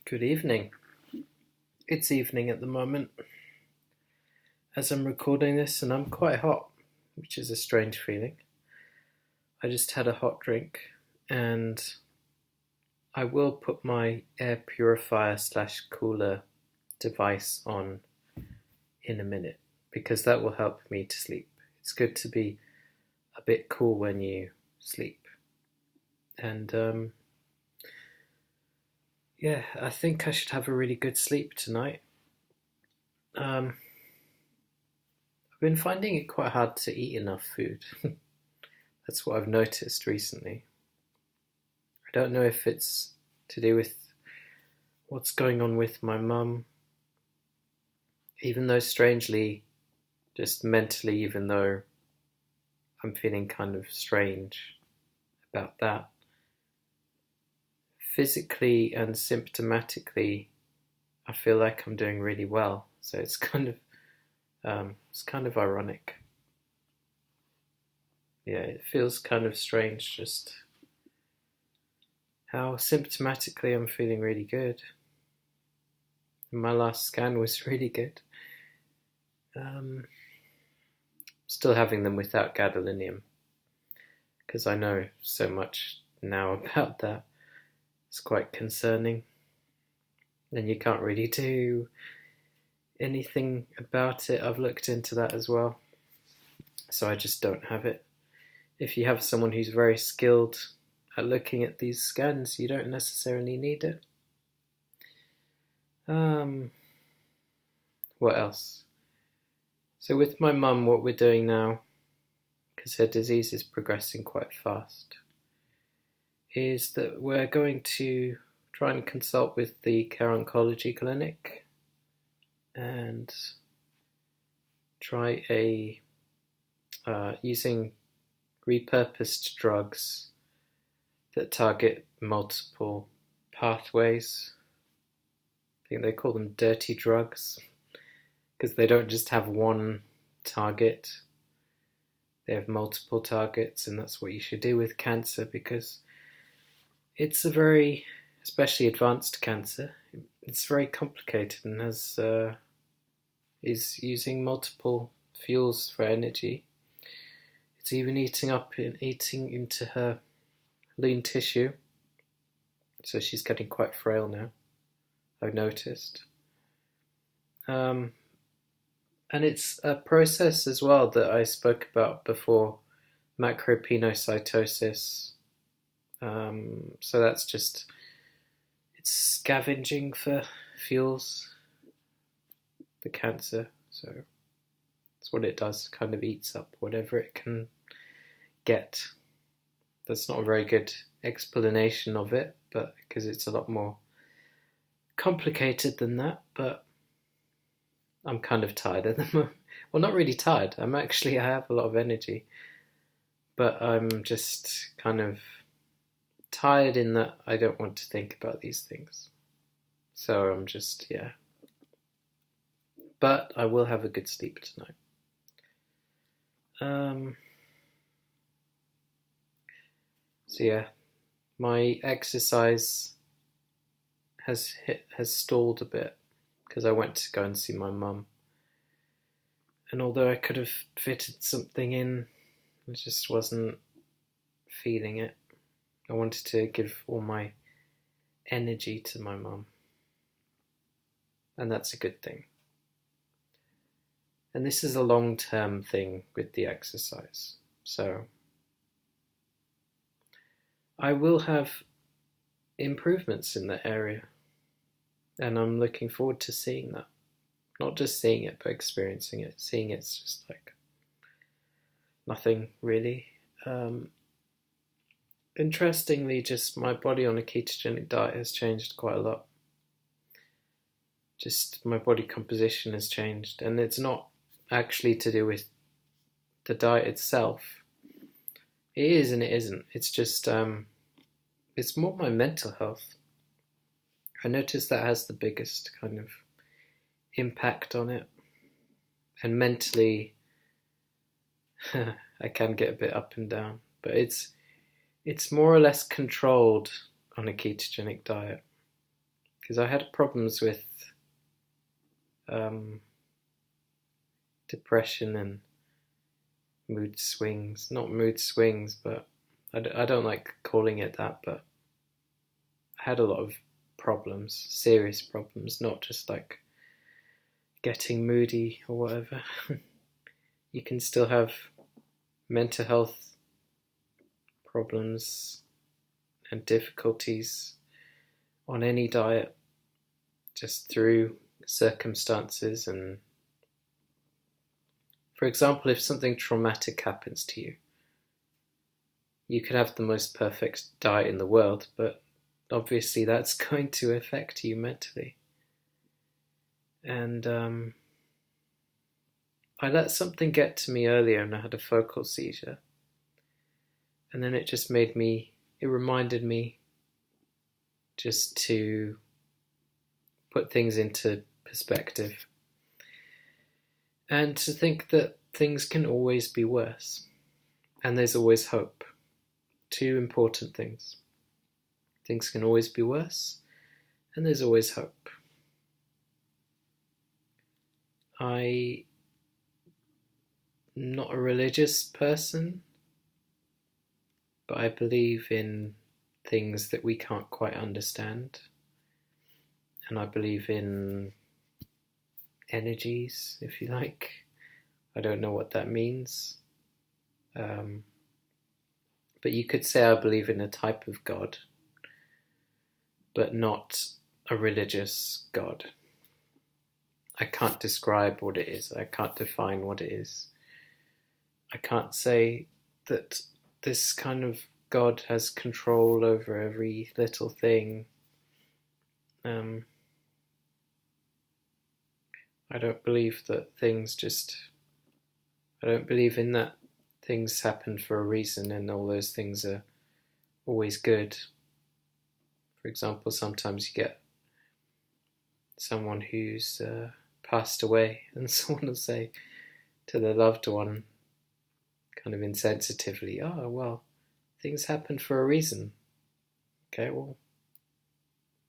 Good evening. It's evening at the moment as I'm recording this, and I'm quite hot, which is a strange feeling. I just had a hot drink, and I will put my air purifier / cooler device on in a minute because that will help me to sleep. It's good to be a bit cool when you sleep. And yeah, I think I should have a really good sleep tonight. I've been finding it quite hard to eat enough food. That's what I've noticed recently. I don't know if it's to do with what's going on with my mum, even though strangely, just mentally, even though I'm feeling kind of strange about that. Physically and symptomatically, I feel like I'm doing really well. So it's kind of ironic. Yeah, it feels kind of strange just how symptomatically I'm feeling really good. And my last scan was really good. Still having them without gadolinium because I know so much now about that. It's quite concerning. And you can't really do anything about it. I've looked into that as well. So I just don't have it. If you have someone who's very skilled at looking at these scans, you don't necessarily need it. What else? So with my mum, what we're doing now, because her disease is progressing quite fast, is that we're going to try and consult with the Care Oncology Clinic and try using repurposed drugs that target multiple pathways. I think they call them dirty drugs because they don't just have one target. They have multiple targets, and that's what you should do with cancer because it's a very, especially advanced cancer, it's very complicated and is using multiple fuels for energy. It's even eating into her lean tissue, so she's getting quite frail now, I've noticed. And it's a process as well that I spoke about before, macropinocytosis. So that's just, it's scavenging for fuels, the cancer. So that's what it does, kind of eats up whatever it can get. That's not a very good explanation of it, but because it's a lot more complicated than that. But I'm kind of tired at the moment. Well, not really tired. I have a lot of energy, but I'm just kind of tired in that I don't want to think about these things. So I'm just, yeah. But I will have a good sleep tonight. So yeah, my exercise has stalled a bit because I went to go and see my mum. And although I could have fitted something in, I just wasn't feeling it. I wanted to give all my energy to my mum. And that's a good thing. And this is a long-term thing with the exercise. So I will have improvements in that area. And I'm looking forward to seeing that. Not just seeing it, but experiencing it. Seeing it's just like nothing really. Interestingly, just my body on a ketogenic diet has changed quite a lot. Just my body composition has changed. And it's not actually to do with the diet itself. It is and it isn't. It's just, it's more my mental health. I notice that has the biggest kind of impact on it. And mentally, I can get a bit up and down. But it's more or less controlled on a ketogenic diet. because I had problems with depression and mood swings. Not mood swings, but I don't like calling it that, but I had a lot of problems, serious problems, not just like getting moody or whatever. You can still have mental health problems and difficulties on any diet, just through circumstances. And for example, if something traumatic happens to you, you could have the most perfect diet in the world, but obviously that's going to affect you mentally. And I let something get to me earlier and I had a focal seizure. And then it reminded me just to put things into perspective and to think that things can always be worse and there's always hope. Two important things. Things can always be worse and there's always hope. I'm not a religious person, but I believe in things that we can't quite understand. And I believe in energies, if you like. I don't know what that means. But you could say I believe in a type of God, but not a religious God. I can't describe what it is. I can't define what it is. I can't say that this kind of God has control over every little thing. I don't believe that I don't believe in that things happen for a reason and all those things are always good. For example, sometimes you get someone who's passed away and someone will say to their loved one, kind of insensitively, oh, well, things happen for a reason. Okay, well,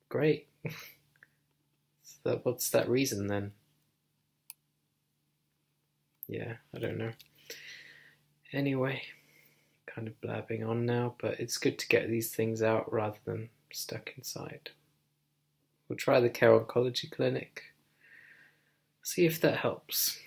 great. So what's that reason then? Yeah, I don't know. Anyway, kind of blabbing on now, but it's good to get these things out rather than stuck inside. We'll try the Care Oncology Clinic. See if that helps.